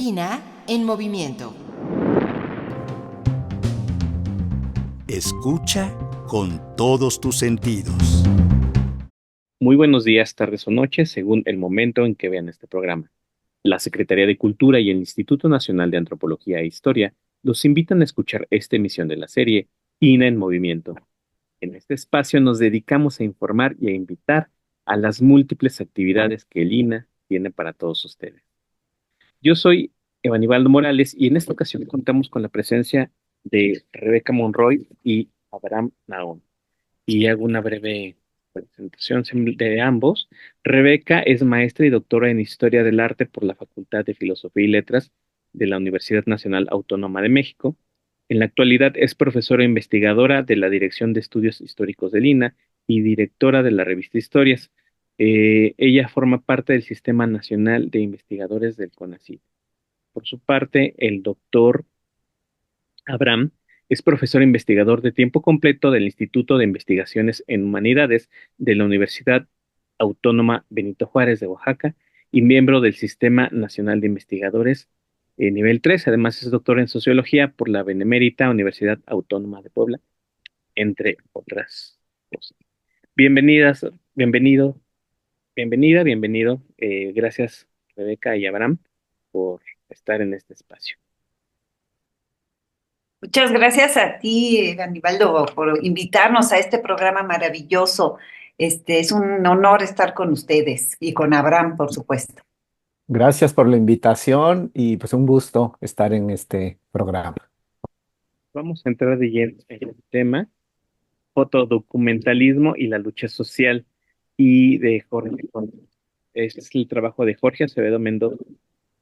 INA en movimiento. Escucha con todos tus sentidos. Muy buenos días, tardes o noches, según el momento en que vean este programa. La Secretaría de Cultura y el Instituto Nacional de Antropología e Historia los invitan a escuchar esta emisión de la serie INA en Movimiento. En este espacio nos dedicamos a informar y a invitar a las múltiples actividades que el INA tiene para todos ustedes. Yo soy Evanibaldo Morales y en esta ocasión contamos con la presencia de Rebeca Monroy y Abraham Naón. Y hago una breve presentación de ambos. Rebeca es maestra y doctora en Historia del Arte por la Facultad de Filosofía y Letras de la Universidad Nacional Autónoma de México. En la actualidad es profesora investigadora de la Dirección de Estudios Históricos del INA y directora de la revista Historias. Ella forma parte del Sistema Nacional de Investigadores del CONACYT. Por su parte, el doctor Abraham es profesor investigador de tiempo completo del Instituto de Investigaciones en Humanidades de la Universidad Autónoma Benito Juárez de Oaxaca y miembro del Sistema Nacional de Investigadores nivel 3. Además es doctor en Sociología por la Benemérita Universidad Autónoma de Puebla, entre otras cosas. Bienvenidas, bienvenido. Gracias, Rebeca y Abraham, por estar en este espacio. Muchas gracias a ti, Aníbaldo, por invitarnos a este programa maravilloso. Es un honor estar con ustedes y con Abraham, por supuesto. Gracias por la invitación y pues un gusto estar en este programa. Vamos a entrar de lleno en el tema fotodocumentalismo y la lucha social y de Jorge. Este es el trabajo de Jorge Acevedo Mendoza,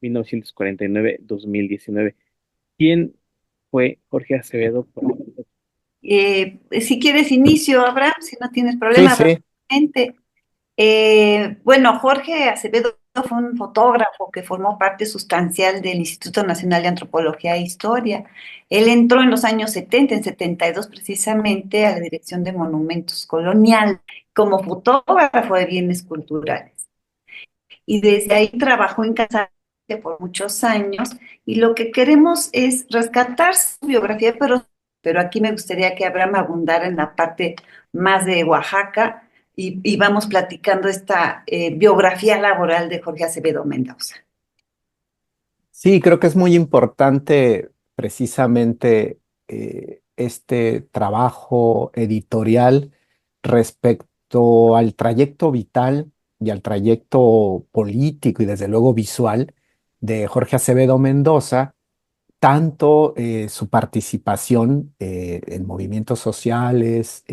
1949-2019. ¿Quién fue Jorge Acevedo? Si quieres inicio, Abraham, si no tienes problema, Sí. rápidamente. Bueno, Jorge Acevedo fue un fotógrafo que formó parte sustancial del Instituto Nacional de Antropología e Historia. Él entró en los años 70, en 72 precisamente, a la Dirección de Monumentos Colonial como fotógrafo de bienes culturales. Y desde ahí trabajó en Casa por muchos años y lo que queremos es rescatar su biografía, pero aquí me gustaría que Abraham abundara en la parte más de Oaxaca y vamos platicando esta biografía laboral de Jorge Acevedo Mendoza. Sí, creo que es muy importante precisamente este trabajo editorial respecto al trayecto vital y al trayecto político y desde luego visual de Jorge Acevedo Mendoza, tanto su participación en movimientos sociales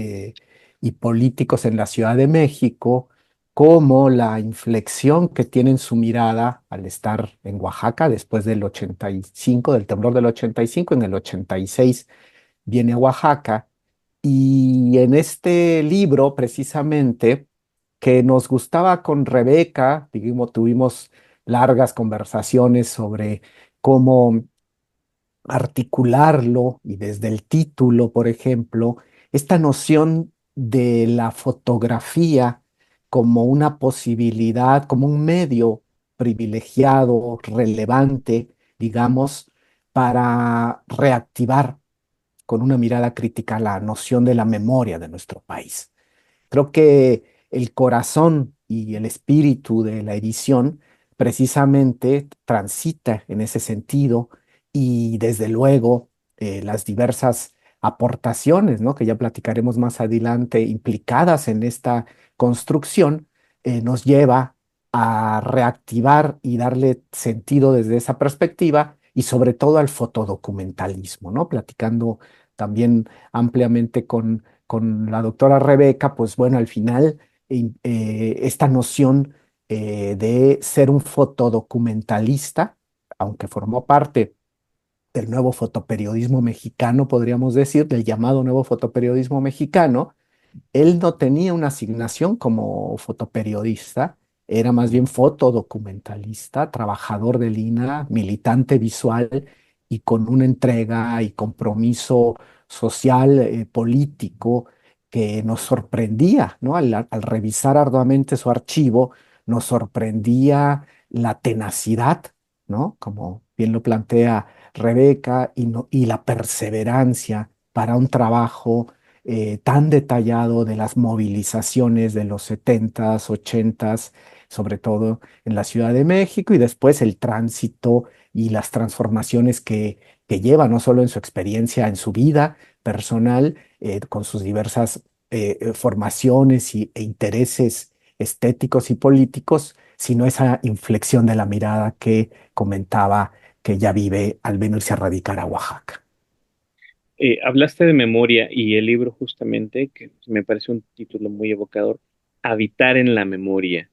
y políticos en la Ciudad de México, como la inflexión que tiene en su mirada al estar en Oaxaca después del 85, del temblor del 85. En el 86 viene a Oaxaca, y en este libro precisamente que nos gustaba con Rebeca, tuvimos largas conversaciones sobre cómo articularlo, y desde el título, por ejemplo, esta noción de la fotografía como una posibilidad, como un medio privilegiado, relevante, digamos, para reactivar con una mirada crítica la noción de la memoria de nuestro país. Creo que el corazón y el espíritu de la edición precisamente transita en ese sentido, y desde luego las diversas aportaciones, ¿no?, que ya platicaremos más adelante, implicadas en esta construcción, nos lleva a reactivar y darle sentido desde esa perspectiva, y sobre todo al fotodocumentalismo, ¿no? Platicando también ampliamente con la doctora Rebeca, pues bueno, al final esta noción de ser un fotodocumentalista, aunque formó parte del nuevo fotoperiodismo mexicano, podríamos decir, del llamado nuevo fotoperiodismo mexicano, él no tenía una asignación como fotoperiodista, era más bien fotodocumentalista, trabajador del INA, militante visual y con una entrega y compromiso social, político, que nos sorprendía, ¿no? Al revisar arduamente su archivo, nos sorprendía la tenacidad, ¿no? Como bien lo plantea Rebeca, y la perseverancia para un trabajo tan detallado de las movilizaciones de los setentas, ochentas, sobre todo en la Ciudad de México, y después el tránsito y las transformaciones que lleva, no solo en su experiencia, en su vida personal, con sus diversas formaciones e intereses estéticos y políticos, sino esa inflexión de la mirada que comentaba que ya vive al venirse a radicar a Oaxaca. Hablaste de memoria y el libro justamente, que me parece un título muy evocador, Habitar en la memoria.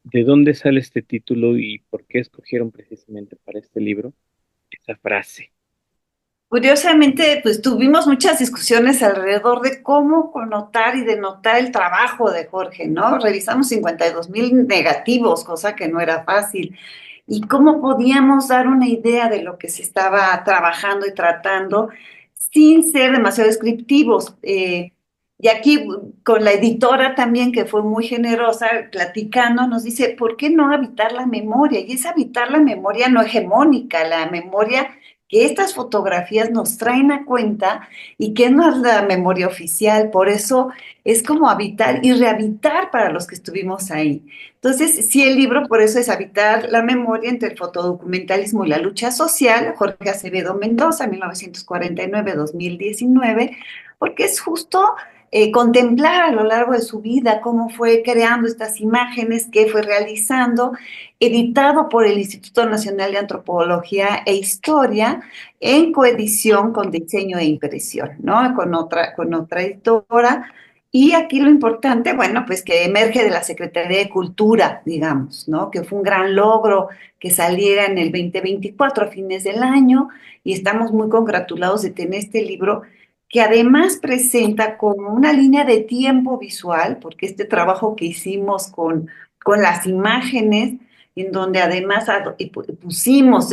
¿De dónde sale este título y por qué escogieron precisamente para este libro esa frase? Curiosamente, pues tuvimos muchas discusiones alrededor de cómo connotar y denotar el trabajo de Jorge, ¿no? Revisamos 52,000 negativos, cosa que no era fácil. Y cómo podíamos dar una idea de lo que se estaba trabajando y tratando sin ser demasiado descriptivos. Y aquí con la editora también, que fue muy generosa, platicando, nos dice, ¿por qué no habitar la memoria? Y es habitar la memoria no hegemónica, la memoria que estas fotografías nos traen a cuenta y que no es la memoria oficial. Por eso es como habitar y rehabitar para los que estuvimos ahí. Entonces, sí, el libro por eso es Habitar la memoria entre el fotodocumentalismo y la lucha social, Jorge Acevedo Mendoza, 1949-2019, porque es justo contemplar a lo largo de su vida cómo fue creando estas imágenes, qué fue realizando, editado por el Instituto Nacional de Antropología e Historia, en coedición con diseño e impresión, ¿no? Con otra editora. Y aquí lo importante, bueno, pues que emerge de la Secretaría de Cultura, digamos, ¿no? Que fue un gran logro que saliera en el 2024, a fines del año, y estamos muy congratulados de tener este libro que además presenta como una línea de tiempo visual, porque este trabajo que hicimos con las imágenes, en donde además pusimos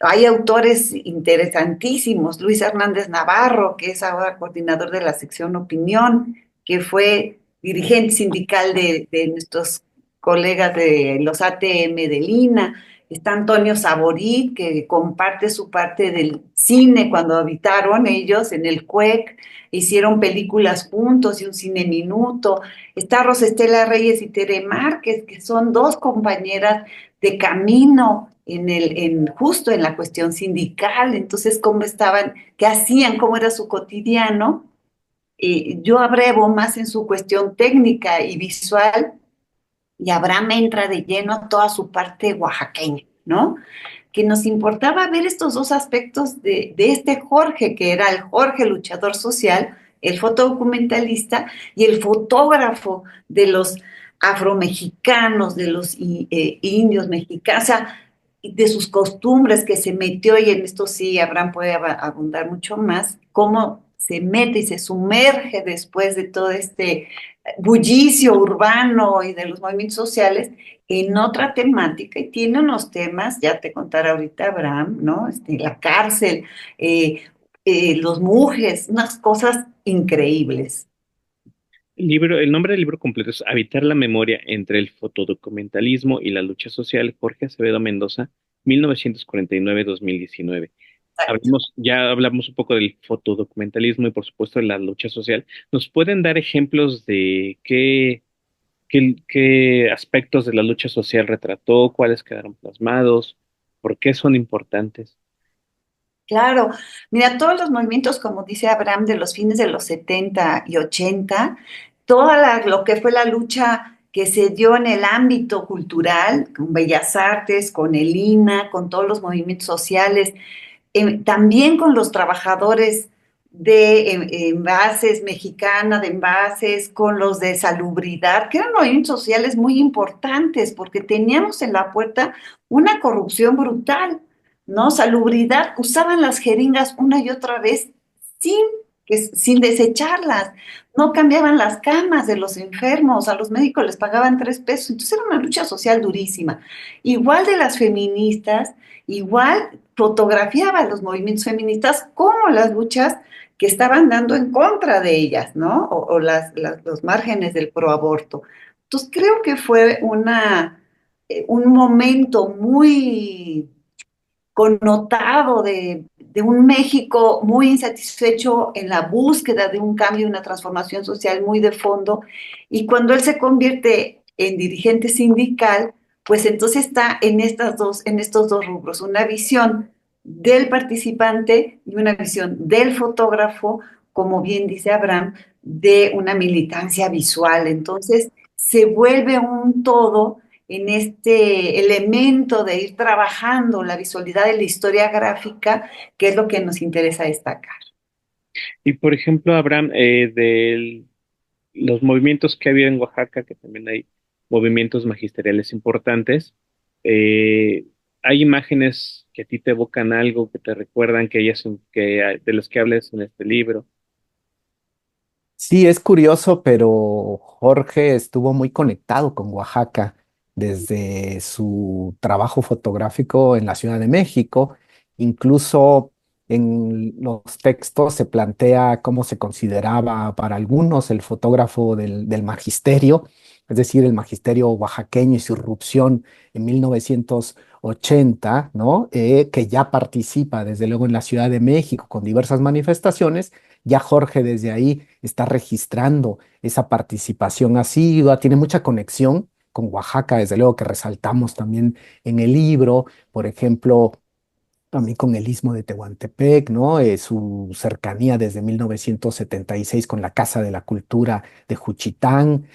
hay autores interesantísimos, Luis Hernández Navarro, que es ahora coordinador de la sección Opinión, que fue dirigente sindical de nuestros colegas de los ATM de Lina. Está Antonio Saborit, que comparte su parte del cine cuando habitaron ellos en el CUEC, hicieron películas juntos y un cine minuto. Está Rosa Estela Reyes y Tere Márquez, que son dos compañeras de camino justo en la cuestión sindical. Entonces, cómo estaban, qué hacían, cómo era su cotidiano. Yo abrevo más en su cuestión técnica y visual, y Abraham entra de lleno a toda su parte oaxaqueña, ¿no? Que nos importaba ver estos dos aspectos de este Jorge, que era el Jorge luchador social, el fotodocumentalista y el fotógrafo de los afromexicanos, de los indios mexicanos, o sea, de sus costumbres que se metió, y en esto sí Abraham puede abundar mucho más, cómo se mete y se sumerge después de todo este bullicio urbano y de los movimientos sociales en otra temática, y tiene unos temas, ya te contará ahorita Abraham, ¿no? La cárcel, eh, los mujes, unas cosas increíbles. El nombre del libro completo es Habitar la memoria entre el fotodocumentalismo y la lucha social, Jorge Acevedo Mendoza, 1949-2019. Ya hablamos un poco del fotodocumentalismo y por supuesto de la lucha social. ¿Nos pueden dar ejemplos de qué aspectos de la lucha social retrató, cuáles quedaron plasmados, por qué son importantes? Claro, mira, todos los movimientos, como dice Abraham, de los fines de los 70 y 80, lo que fue la lucha que se dio en el ámbito cultural, con Bellas Artes, con el INA, con todos los movimientos sociales, también con los trabajadores de envases, Mexicana de Envases, con los de salubridad, que eran movimientos sociales muy importantes, porque teníamos en la puerta una corrupción brutal, ¿no? Salubridad, usaban las jeringas una y otra vez sin, sin desecharlas, no cambiaban las camas de los enfermos, a los médicos les pagaban 3 pesos, entonces era una lucha social durísima. Igual de las feministas, igual fotografiaba los movimientos feministas como las luchas que estaban dando en contra de ellas, ¿no? O los márgenes del proaborto. Entonces creo que fue un momento muy connotado de un México muy insatisfecho en la búsqueda de un cambio, una transformación social muy de fondo, y cuando él se convierte en dirigente sindical, pues entonces está en estos dos rubros, una visión del participante y una visión del fotógrafo, como bien dice Abraham, de una militancia visual. Entonces se vuelve un todo en este elemento de ir trabajando la visualidad de la historia gráfica, que es lo que nos interesa destacar. Y por ejemplo, Abraham, de los movimientos que ha habido en Oaxaca, que también hay movimientos magisteriales importantes, eh, ¿hay imágenes que a ti te evocan algo, que te recuerdan de los que hables en este libro? Sí, es curioso, pero Jorge estuvo muy conectado con Oaxaca desde su trabajo fotográfico en la Ciudad de México. Incluso en los textos se plantea cómo se consideraba para algunos el fotógrafo del magisterio, es decir, el magisterio oaxaqueño y su irrupción en 1980, ¿no? Que ya participa desde luego en la Ciudad de México con diversas manifestaciones. Ya Jorge desde ahí está registrando esa participación asidua, tiene mucha conexión con Oaxaca, desde luego que resaltamos también en el libro, por ejemplo, también con el Istmo de Tehuantepec, ¿no? Su cercanía desde 1976 con la Casa de la Cultura de Juchitán,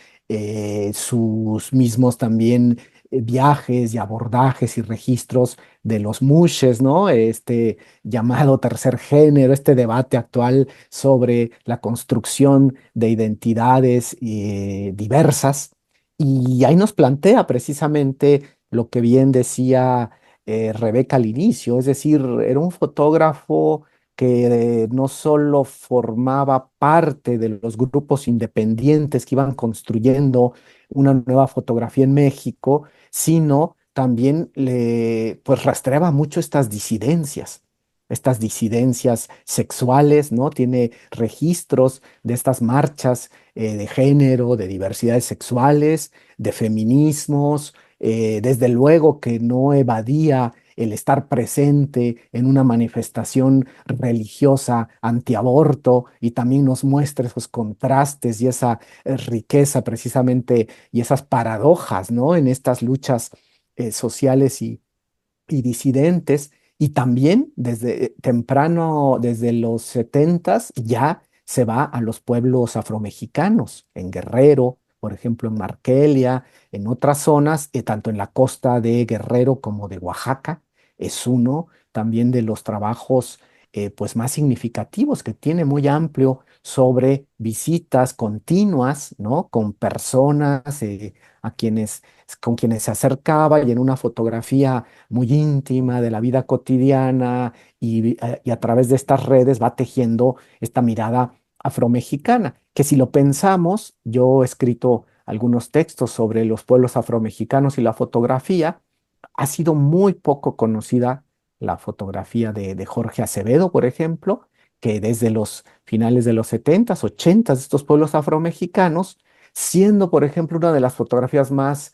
sus mismos también viajes y abordajes y registros de los mushes, ¿no? Este llamado tercer género, este debate actual sobre la construcción de identidades diversas. Y ahí nos plantea precisamente lo que bien decía Rebeca al inicio, es decir, era un fotógrafo que no solo formaba parte de los grupos independientes que iban construyendo una nueva fotografía en México, sino también pues rastreaba mucho estas disidencias sexuales, ¿no? Tiene registros de estas marchas de género, de diversidades sexuales, de feminismos, desde luego que no evadía el estar presente en una manifestación religiosa antiaborto y también nos muestra esos contrastes y esa riqueza precisamente y esas paradojas, ¿no? En estas luchas sociales y disidentes. Y también desde temprano, desde los setentas, ya se va a los pueblos afromexicanos, en Guerrero, por ejemplo, en Marquelia, en otras zonas, tanto en la costa de Guerrero como de Oaxaca. Es uno también de los trabajos pues más significativos que tiene muy amplio sobre visitas continuas, ¿no? Con personas con quienes se acercaba y en una fotografía muy íntima de la vida cotidiana y a través de estas redes va tejiendo esta mirada afromexicana, que si lo pensamos, yo he escrito algunos textos sobre los pueblos afromexicanos y la fotografía, ha sido muy poco conocida la fotografía de Jorge Acevedo, por ejemplo, que desde los finales de los setentas, ochentas, estos pueblos afromexicanos, siendo, por ejemplo, una de las fotografías más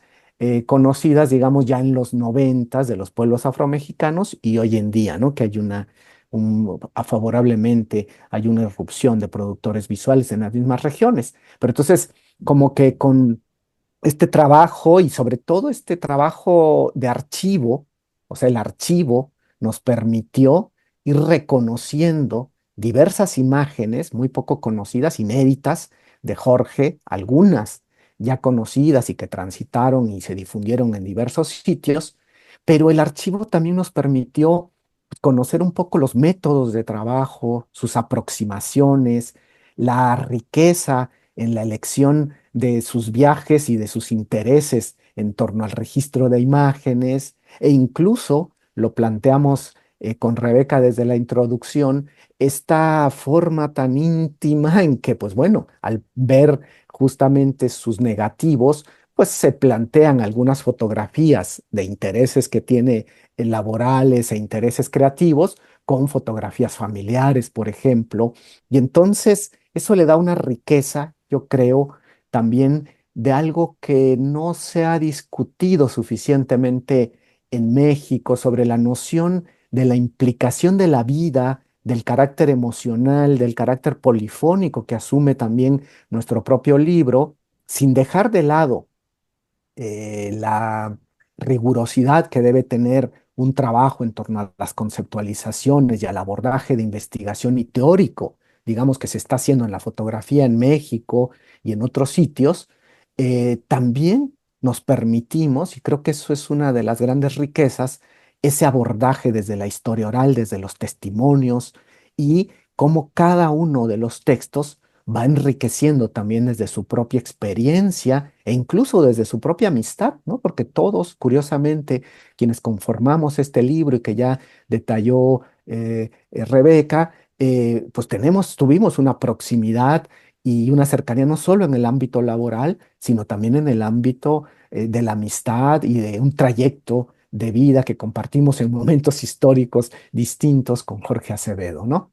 conocidas, digamos, ya en los noventas de los pueblos afromexicanos y hoy en día, ¿no? Que hay favorablemente, hay una irrupción de productores visuales en las mismas regiones. Pero entonces, como que con este trabajo y sobre todo este trabajo de archivo, o sea, el archivo nos permitió ir reconociendo diversas imágenes muy poco conocidas, inéditas, de Jorge, algunas ya conocidas y que transitaron y se difundieron en diversos sitios, pero el archivo también nos permitió conocer un poco los métodos de trabajo, sus aproximaciones, la riqueza en la elección de sus viajes y de sus intereses en torno al registro de imágenes e incluso lo planteamos con Rebeca desde la introducción, esta forma tan íntima en que, pues bueno, al ver justamente sus negativos, pues se plantean algunas fotografías de intereses que tiene laborales e intereses creativos con fotografías familiares, por ejemplo, y entonces eso le da una riqueza, yo creo, también de algo que no se ha discutido suficientemente en México sobre la noción de la implicación de la vida, del carácter emocional, del carácter polifónico que asume también nuestro propio libro, sin dejar de lado la rigurosidad que debe tener un trabajo en torno a las conceptualizaciones y al abordaje de investigación y teórico, digamos que se está haciendo en la fotografía en México y en otros sitios, también nos permitimos, y creo que eso es una de las grandes riquezas, ese abordaje desde la historia oral, desde los testimonios y cómo cada uno de los textos va enriqueciendo también desde su propia experiencia e incluso desde su propia amistad, ¿no? Porque todos, curiosamente, quienes conformamos este libro y que ya detalló Rebeca, pues tuvimos una proximidad y una cercanía no solo en el ámbito laboral, sino también en el ámbito de la amistad y de un trayecto de vida que compartimos en momentos históricos distintos con Jorge Acevedo, ¿no?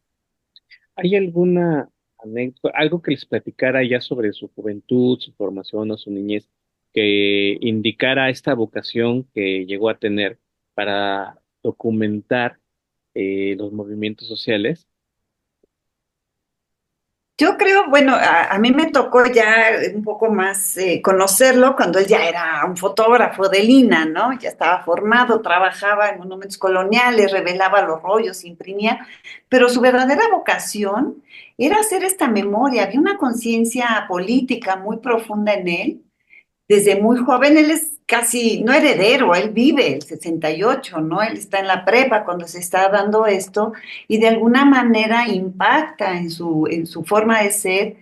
¿Hay alguna anécdota, algo que les platicara ya sobre su juventud, su formación o su niñez, que indicara esta vocación que llegó a tener para documentar los movimientos sociales? Yo creo, bueno, a mí me tocó ya un poco más conocerlo cuando él ya era un fotógrafo de Lina, ¿no? Ya estaba formado, trabajaba en monumentos coloniales, revelaba los rollos, imprimía, pero su verdadera vocación era hacer esta memoria. Había una conciencia política muy profunda en él desde muy joven. Él es casi, no heredero, él vive el 68, ¿no? Él está en la prepa cuando se está dando esto y de alguna manera impacta en su forma de ser.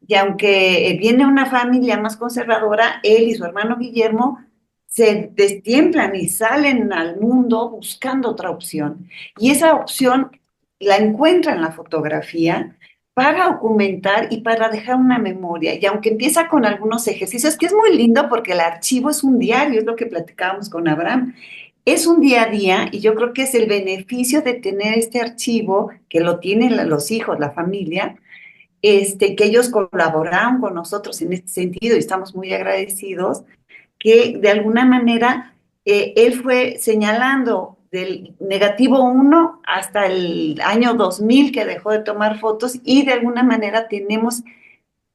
Y aunque viene una familia más conservadora, él y su hermano Guillermo se destiemplan y salen al mundo buscando otra opción. Y esa opción la encuentra en la fotografía para documentar y para dejar una memoria. Y aunque empieza con algunos ejercicios, que es muy lindo porque el archivo es un diario, es lo que platicábamos con Abraham, es un día a día y yo creo que es el beneficio de tener este archivo, que lo tienen los hijos, la familia, que ellos colaboraron con nosotros en este sentido y estamos muy agradecidos que de alguna manera él fue señalando del -1 hasta el año 2000 que dejó de tomar fotos y de alguna manera tenemos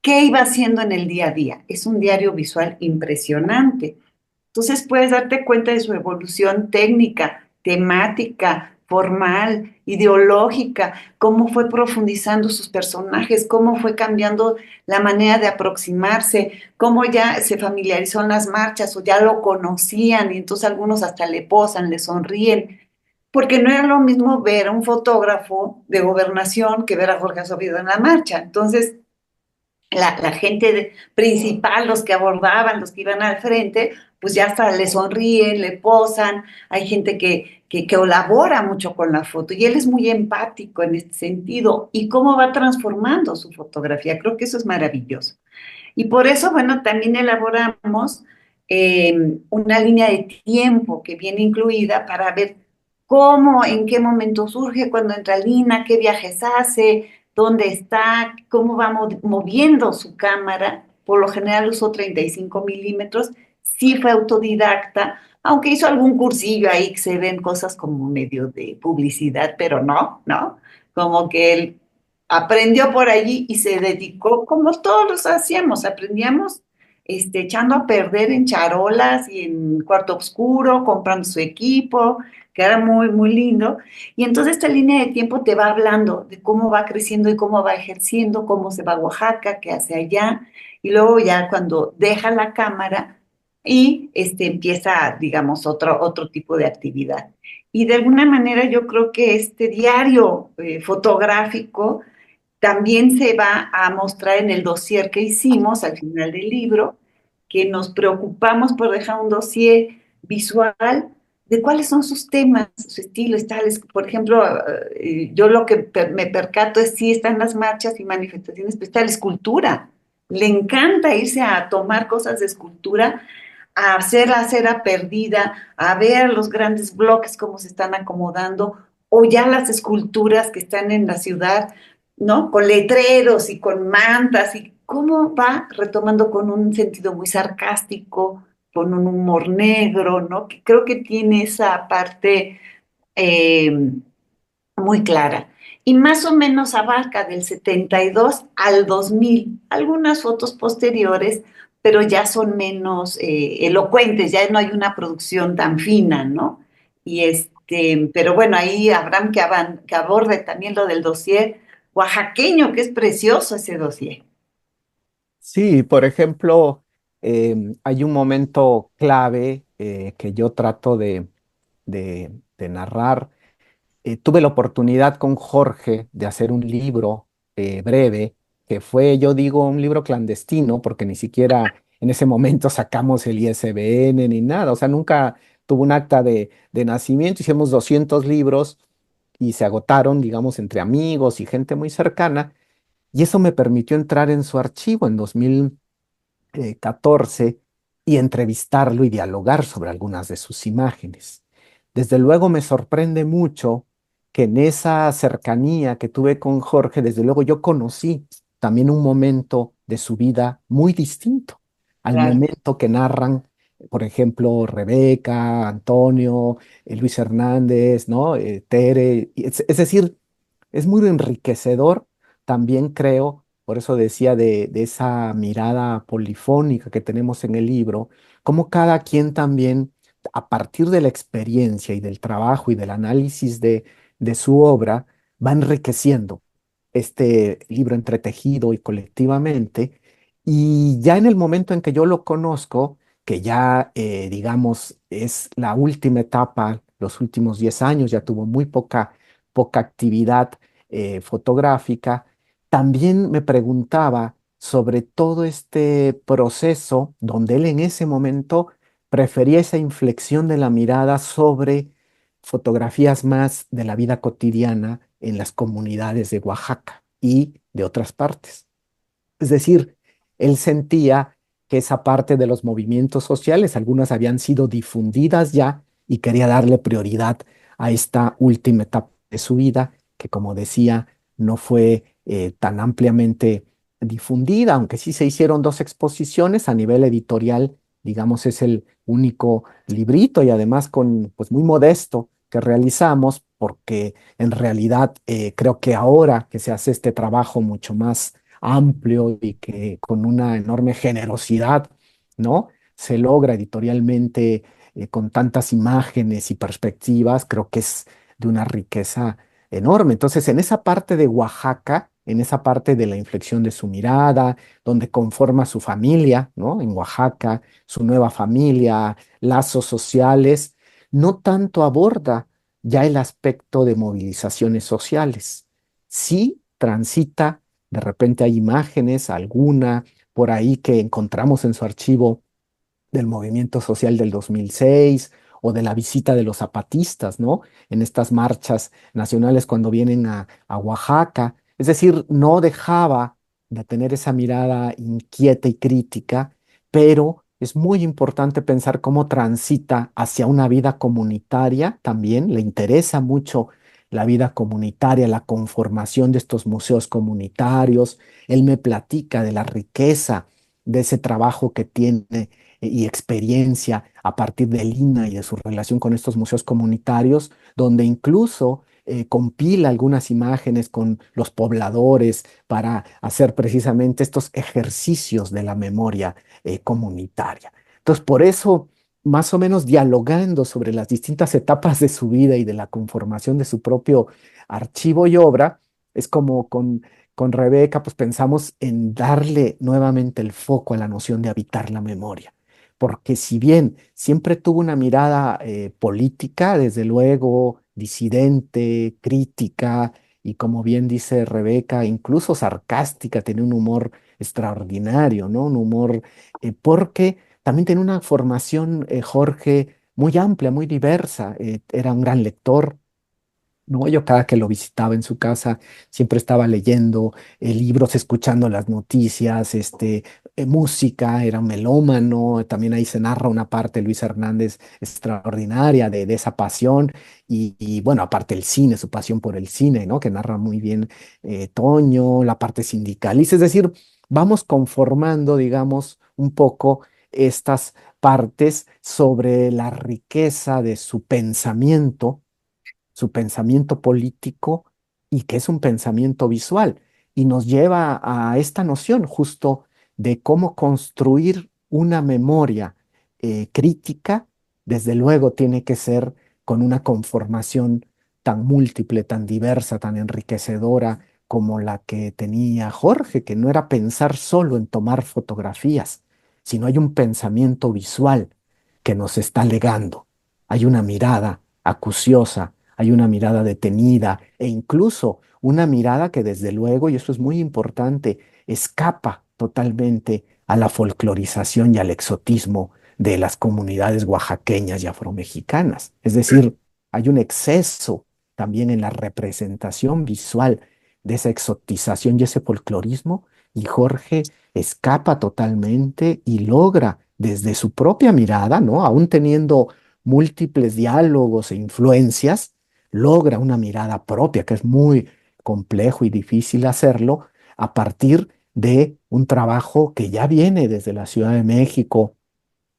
qué iba haciendo en el día a día. Es un diario visual impresionante. Entonces puedes darte cuenta de su evolución técnica, temática, formal, ideológica, cómo fue profundizando sus personajes, cómo fue cambiando la manera de aproximarse, cómo ya se familiarizó en las marchas o ya lo conocían y entonces algunos hasta le posan, le sonríen, porque no era lo mismo ver a un fotógrafo de gobernación que ver a Jorge Acevedo en la marcha. Entonces, la gente principal, los que abordaban, los que iban al frente, pues ya hasta le sonríen, le posan. Hay gente que colabora mucho con la foto y él es muy empático en este sentido. Y cómo va transformando su fotografía, creo que eso es maravilloso. Y por eso, bueno, también elaboramos una línea de tiempo que viene incluida para ver cómo, en qué momento surge, cuando entra Lina, qué viajes hace, dónde está, cómo va moviendo su cámara. Por lo general usó 35 milímetros, sí fue autodidacta, aunque hizo algún cursillo ahí que se ven cosas como medio de publicidad, pero no, ¿no? Como que él aprendió por allí y se dedicó, como todos los hacíamos, aprendíamos echando a perder en charolas y en cuarto oscuro, comprando su equipo, que era muy, muy lindo. Y entonces esta línea de tiempo te va hablando de cómo va creciendo y cómo va ejerciendo, cómo se va a Oaxaca, qué hace allá, y luego ya cuando deja la cámara y empieza, digamos, otro tipo de actividad. Y de alguna manera yo creo que este diario fotográfico también se va a mostrar en el dossier que hicimos al final del libro, que nos preocupamos por dejar un dossier visual de cuáles son sus temas, sus estilos, tales. Por ejemplo, yo lo que me percato es si están las marchas y manifestaciones, pues está la escultura. Le encanta irse a tomar cosas de escultura, a hacer la cera perdida, a ver los grandes bloques cómo se están acomodando, o ya las esculturas que están en la ciudad, ¿no? Con letreros y con mantas, y cómo va retomando con un sentido muy sarcástico, con un humor negro, ¿no? Que creo que tiene esa parte eh, muy clara. Y más o menos abarca del 72 al 2000. Algunas fotos posteriores, pero ya son menos elocuentes, ya no hay una producción tan fina, ¿no? Pero bueno, ahí Abraham que aborde también lo del dossier oaxaqueño, que es precioso ese dossier. Sí, por ejemplo, hay un momento clave que yo trato de narrar. Tuve la oportunidad con Jorge de hacer un libro breve, que fue, yo digo, un libro clandestino, porque ni siquiera en ese momento sacamos el ISBN ni nada, o sea, nunca tuvo un acta de nacimiento, hicimos 200 libros y se agotaron, digamos, entre amigos y gente muy cercana, y eso me permitió entrar en su archivo en 2014 y entrevistarlo y dialogar sobre algunas de sus imágenes. Desde luego me sorprende mucho que en esa cercanía que tuve con Jorge, desde luego yo conocí también un momento de su vida muy distinto al Claro. momento que narran, por ejemplo, Rebeca, Antonio, Luis Hernández, ¿no? Tere. Es decir, es muy enriquecedor también creo, por eso decía de esa mirada polifónica que tenemos en el libro, como cada quien también, a partir de la experiencia y del trabajo y del análisis de su obra, va enriqueciendo este libro entretejido y colectivamente. Y ya en el momento en que yo lo conozco, que ya, digamos, es la última etapa, los últimos 10 años, ya tuvo muy poca actividad fotográfica, también me preguntaba sobre todo este proceso donde él en ese momento prefería esa inflexión de la mirada sobre fotografías más de la vida cotidiana en las comunidades de Oaxaca y de otras partes. Es decir, él sentía que esa parte de los movimientos sociales, algunas habían sido difundidas ya y quería darle prioridad a esta última etapa de su vida, que como decía, no fue tan ampliamente difundida, aunque sí se hicieron dos exposiciones a nivel editorial, digamos, es el único librito y además con, pues muy modesto que realizamos, porque en realidad creo que ahora que se hace este trabajo mucho más amplio y que con una enorme generosidad, ¿no? Se logra editorialmente con tantas imágenes y perspectivas, creo que es de una riqueza enorme. Entonces, en esa parte de Oaxaca, en esa parte de la inflexión de su mirada, donde conforma su familia, ¿no? En Oaxaca, su nueva familia, lazos sociales, no tanto aborda ya el aspecto de movilizaciones sociales. Sí transita, de repente hay imágenes, alguna por ahí que encontramos en su archivo del movimiento social del 2006 o de la visita de los zapatistas, ¿no? En estas marchas nacionales cuando vienen a Oaxaca. Es decir, no dejaba de tener esa mirada inquieta y crítica, pero es muy importante pensar cómo transita hacia una vida comunitaria también. Le interesa mucho la vida comunitaria, la conformación de estos museos comunitarios. Él me platica de la riqueza de ese trabajo que tiene y experiencia a partir del INA y de su relación con estos museos comunitarios, donde incluso compila algunas imágenes con los pobladores para hacer precisamente estos ejercicios de la memoria comunitaria. Entonces, por eso, más o menos dialogando sobre las distintas etapas de su vida y de la conformación de su propio archivo y obra, es como con Rebeca, pues pensamos en darle nuevamente el foco a la noción de habitar la memoria porque si bien siempre tuvo una mirada política, desde luego, disidente, crítica y como bien dice Rebeca, incluso sarcástica, tenía un humor extraordinario, ¿no? Un humor, porque también tenía una formación, Jorge, muy amplia, muy diversa, era un gran lector, no, yo cada que lo visitaba en su casa siempre estaba leyendo libros, escuchando las noticias, música, era un melómano, también ahí se narra una parte, Luis Hernández, extraordinaria de esa pasión y, bueno, aparte el cine, su pasión por el cine, ¿no? Que narra muy bien Toño, la parte sindicalista, es decir, vamos conformando, digamos, un poco estas partes sobre la riqueza de su pensamiento su pensamiento político y que es un pensamiento visual. Y nos lleva a esta noción justo de cómo construir una memoria crítica. Desde luego tiene que ser con una conformación tan múltiple, tan diversa, tan enriquecedora como la que tenía Jorge, que no era pensar solo en tomar fotografías, sino hay un pensamiento visual que nos está legando. Hay una mirada acuciosa, hay una mirada detenida e incluso una mirada que desde luego, y eso es muy importante, escapa totalmente a la folclorización y al exotismo de las comunidades oaxaqueñas y afromexicanas. Es decir, hay un exceso también en la representación visual de esa exotización y ese folclorismo, y Jorge escapa totalmente y logra desde su propia mirada, ¿no? Aún teniendo múltiples diálogos e influencias, logra una mirada propia, que es muy complejo y difícil hacerlo, a partir de un trabajo que ya viene desde la Ciudad de México,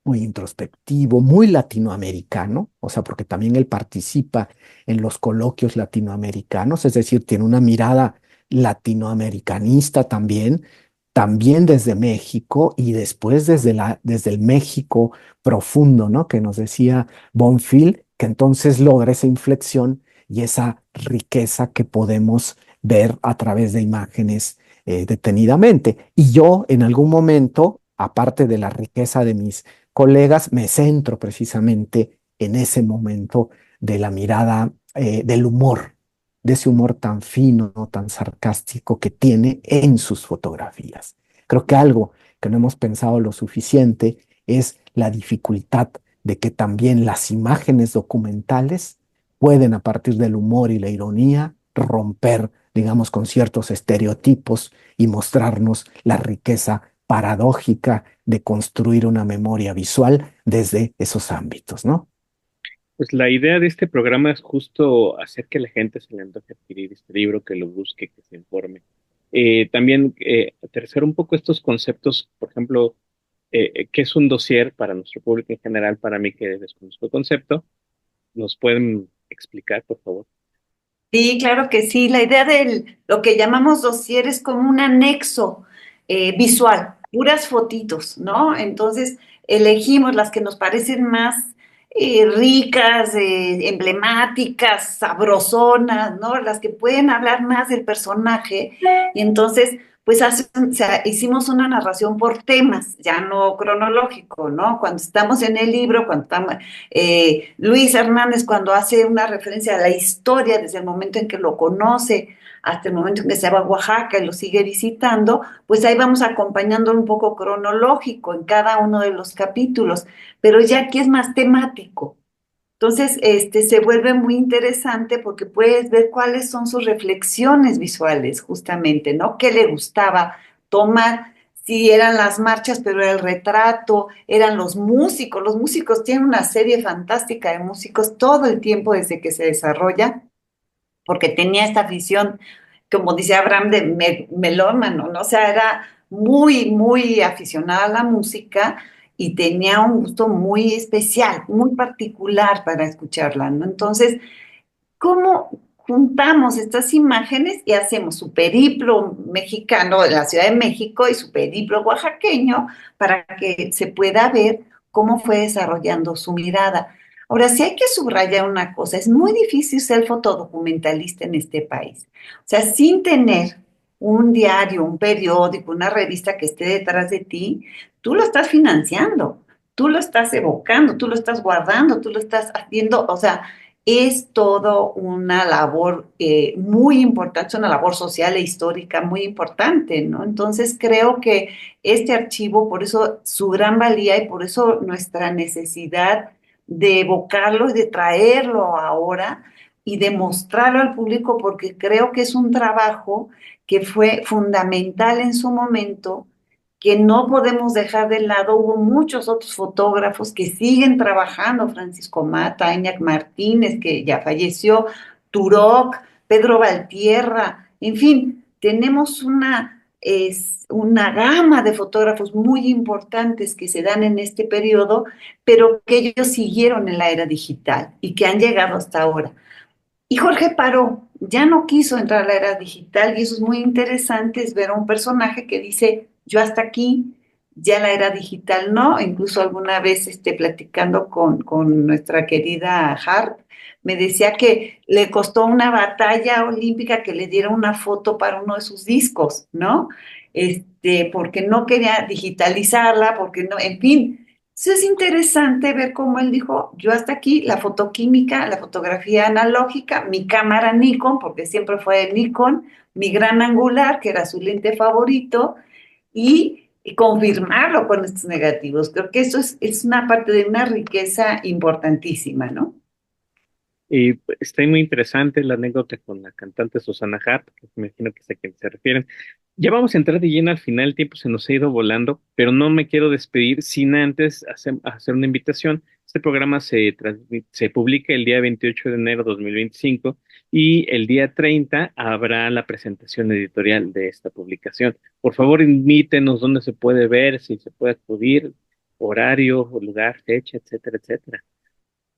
muy introspectivo, muy latinoamericano, o sea, porque también él participa en los coloquios latinoamericanos, es decir, tiene una mirada latinoamericanista también, también desde México y después desde el México profundo, ¿no? Que nos decía Bonfil, que entonces logra esa inflexión y esa riqueza que podemos ver a través de imágenes detenidamente. Y yo en algún momento, aparte de la riqueza de mis colegas, me centro precisamente en ese momento de la mirada, del humor, de ese humor tan fino, tan sarcástico que tiene en sus fotografías. Creo que algo que no hemos pensado lo suficiente es la dificultad de que también las imágenes documentales pueden, a partir del humor y la ironía, romper, digamos, con ciertos estereotipos y mostrarnos la riqueza paradójica de construir una memoria visual desde esos ámbitos, ¿no? Pues la idea de este programa es justo hacer que la gente se le antoje adquirir este libro, que lo busque, que se informe. También aterrizar un poco estos conceptos, por ejemplo, ¿qué es un dossier para nuestro público en general? Para mí que desconozco el concepto, ¿nos pueden explicar, por favor? Sí, claro que sí. La idea de lo que llamamos dossier es como un anexo visual, puras fotitos, ¿no? Entonces, elegimos las que nos parecen más ricas, emblemáticas, sabrosonas, ¿no? Las que pueden hablar más del personaje. Y entonces, pues o sea, hicimos una narración por temas, ya no cronológico, ¿no? Cuando estamos en el libro, cuando estamos Luis Hernández, cuando hace una referencia a la historia desde el momento en que lo conoce hasta el momento en que se va a Oaxaca y lo sigue visitando, pues ahí vamos acompañando un poco cronológico en cada uno de los capítulos, pero ya aquí es más temático. Entonces, se vuelve muy interesante porque puedes ver cuáles son sus reflexiones visuales, justamente, ¿no? ¿Qué le gustaba tomar? Si eran las marchas, pero era el retrato, eran los músicos. Los músicos tienen una serie fantástica de músicos todo el tiempo desde que se desarrolla, porque tenía esta afición, como dice Abraham, de melómano, ¿no? O sea, era muy, muy aficionada a la música y tenía un gusto muy especial, muy particular para escucharla, ¿no? Entonces, ¿cómo juntamos estas imágenes y hacemos su periplo mexicano de la Ciudad de México y su periplo oaxaqueño para que se pueda ver cómo fue desarrollando su mirada? Ahora, sí hay que subrayar una cosa, es muy difícil ser fotodocumentalista en este país. O sea, sin tener un diario, un periódico, una revista que esté detrás de ti, tú lo estás financiando, tú lo estás evocando, tú lo estás guardando, tú lo estás haciendo, o sea, es todo una labor muy importante, es una labor social e histórica muy importante, ¿no? Entonces creo que este archivo, por eso su gran valía y por eso nuestra necesidad de evocarlo y de traerlo ahora y de mostrarlo al público, porque creo que es un trabajo que fue fundamental en su momento, que no podemos dejar de lado. Hubo muchos otros fotógrafos que siguen trabajando, Francisco Mata, Iñak Martínez, que ya falleció, Turok, Pedro Valtierra, en fin, tenemos una gama de fotógrafos muy importantes que se dan en este periodo, pero que ellos siguieron en la era digital y que han llegado hasta ahora. Y Jorge paró, ya no quiso entrar a la era digital y eso es muy interesante, es ver a un personaje que dice, yo hasta aquí, ya la era digital no, incluso alguna vez platicando con nuestra querida Hart, me decía que le costó una batalla olímpica que le diera una foto para uno de sus discos, ¿no? Porque no quería digitalizarla, porque no, en fin. Sí, es interesante ver cómo él dijo, yo hasta aquí, la fotoquímica, la fotografía analógica, mi cámara Nikon, porque siempre fue Nikon, mi gran angular, que era su lente favorito, y confirmarlo con estos negativos. Creo que eso es una parte de una riqueza importantísima, ¿no? Y está muy interesante la anécdota con la cantante Susana Hart, que me imagino que es a quien se refieren. Ya vamos a entrar de lleno al final, el tiempo se nos ha ido volando, pero no me quiero despedir sin antes hacer una invitación. Este programa se publica el día 28 de enero de 2025 y el día 30 habrá la presentación editorial de esta publicación. Por favor, invítenos dónde se puede ver, si se puede acudir, horario, lugar, fecha, etcétera, etcétera.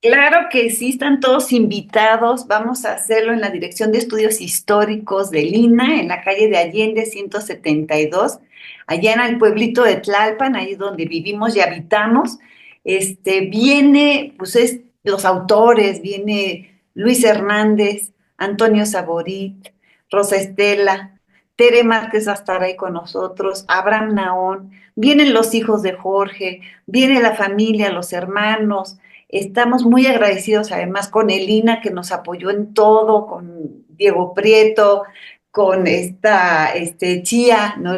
Claro que sí, están todos invitados. Vamos a hacerlo en la Dirección de Estudios Históricos de Lina, en la calle de Allende 172, allá en el pueblito de Tlalpan, ahí donde vivimos y habitamos. Viene, pues los autores, viene Luis Hernández, Antonio Saborit, Rosa Estela, Tere Márquez va a estar ahí con nosotros, Abraham Naón, vienen los hijos de Jorge, viene la familia, los hermanos. Estamos muy agradecidos además con Elina que nos apoyó en todo, con Diego Prieto, con Chía ¿no?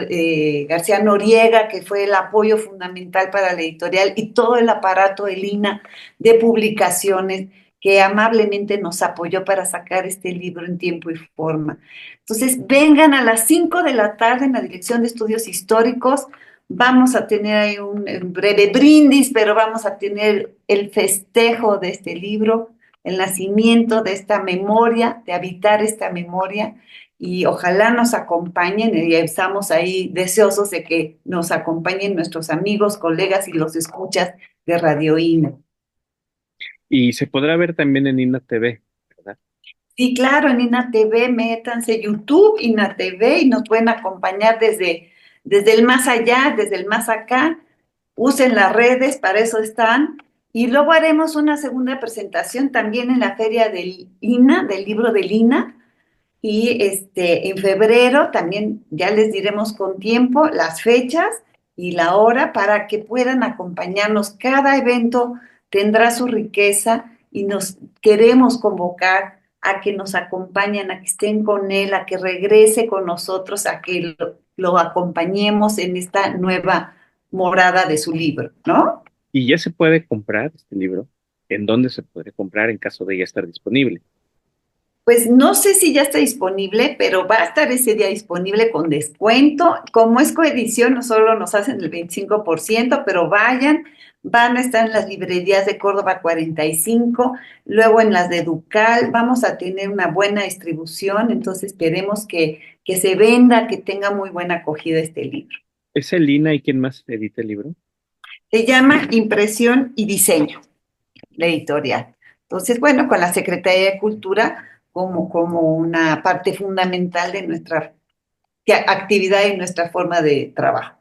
García Noriega, que fue el apoyo fundamental para la editorial, y todo el aparato Elina de publicaciones que amablemente nos apoyó para sacar este libro en tiempo y forma. Entonces, vengan a las 5 de la tarde en la Dirección de Estudios Históricos. Vamos a tener ahí un breve brindis, pero vamos a tener el festejo de este libro, el nacimiento de esta memoria, de habitar esta memoria, y ojalá nos acompañen, y estamos ahí deseosos de que nos acompañen nuestros amigos, colegas y los escuchas de Radio INA. Y se podrá ver también en INA TV, ¿verdad? Sí, claro, en INA TV, métanse YouTube, INA TV, y nos pueden acompañar desde el más allá, desde el más acá. Usen las redes, para eso están. Y luego haremos una segunda presentación también en la feria del INA, del libro del INA. Y en febrero también ya les diremos con tiempo las fechas y la hora para que puedan acompañarnos. Cada evento tendrá su riqueza y nos queremos convocar a que nos acompañen, a que estén con él, a que regrese con nosotros, a que lo acompañemos en esta nueva morada de su libro, ¿no? Y ya se puede comprar este libro. ¿En dónde se puede comprar en caso de ya estar disponible? Pues no sé si ya está disponible, pero va a estar ese día disponible con descuento. Como es coedición, no solo nos hacen el 25%, pero van a estar en las librerías de Córdoba 45, luego en las de Ducal. Vamos a tener una buena distribución, entonces esperemos que se venda, que tenga muy buena acogida este libro. ¿Es el INA y quién más edita el libro? Se llama Impresión y Diseño, la editorial. Entonces, bueno, con la Secretaría de Cultura como una parte fundamental de nuestra actividad y nuestra forma de trabajo.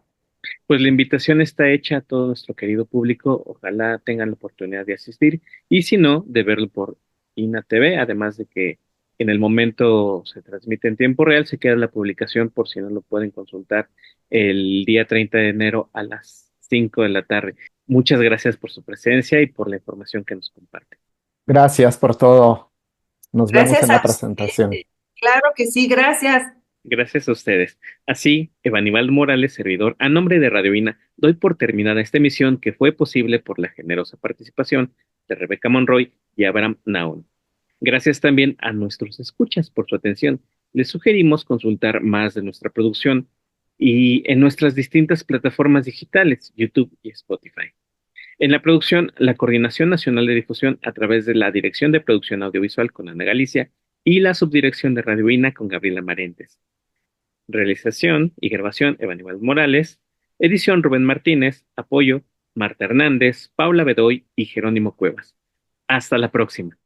Pues la invitación está hecha a todo nuestro querido público. Ojalá tengan la oportunidad de asistir y si no, de verlo por INA TV, además de que en el momento se transmite en tiempo real, se queda la publicación por si no lo pueden consultar el día 30 de enero a las 5 de la tarde. Muchas gracias por su presencia y por la información que nos comparte. Gracias por todo. Nos vemos Gracias en a la presentación. ustedes. Claro que sí, gracias. Gracias a ustedes. Así, Evaníbal Morales, servidor, a nombre de Radio INA, doy por terminada esta emisión que fue posible por la generosa participación de Rebeca Monroy y Abraham Naon. Gracias también a nuestros escuchas por su atención. Les sugerimos consultar más de nuestra producción y en nuestras distintas plataformas digitales, YouTube y Spotify. En la producción, la Coordinación Nacional de Difusión a través de la Dirección de Producción Audiovisual con Ana Galicia y la Subdirección de Radio INA con Gabriela Marentes. Realización y grabación, Evaníbal Morales. Edición, Rubén Martínez. Apoyo, Marta Hernández, Paula Bedoy y Jerónimo Cuevas. Hasta la próxima.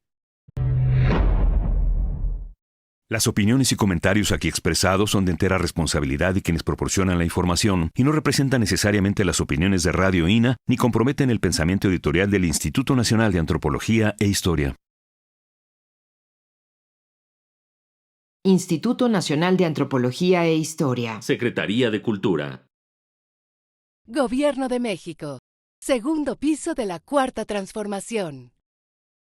Las opiniones y comentarios aquí expresados son de entera responsabilidad de quienes proporcionan la información y no representan necesariamente las opiniones de Radio INA ni comprometen el pensamiento editorial del Instituto Nacional de Antropología e Historia. Instituto Nacional de Antropología e Historia. Secretaría de Cultura. Gobierno de México. Segundo piso de la Cuarta Transformación.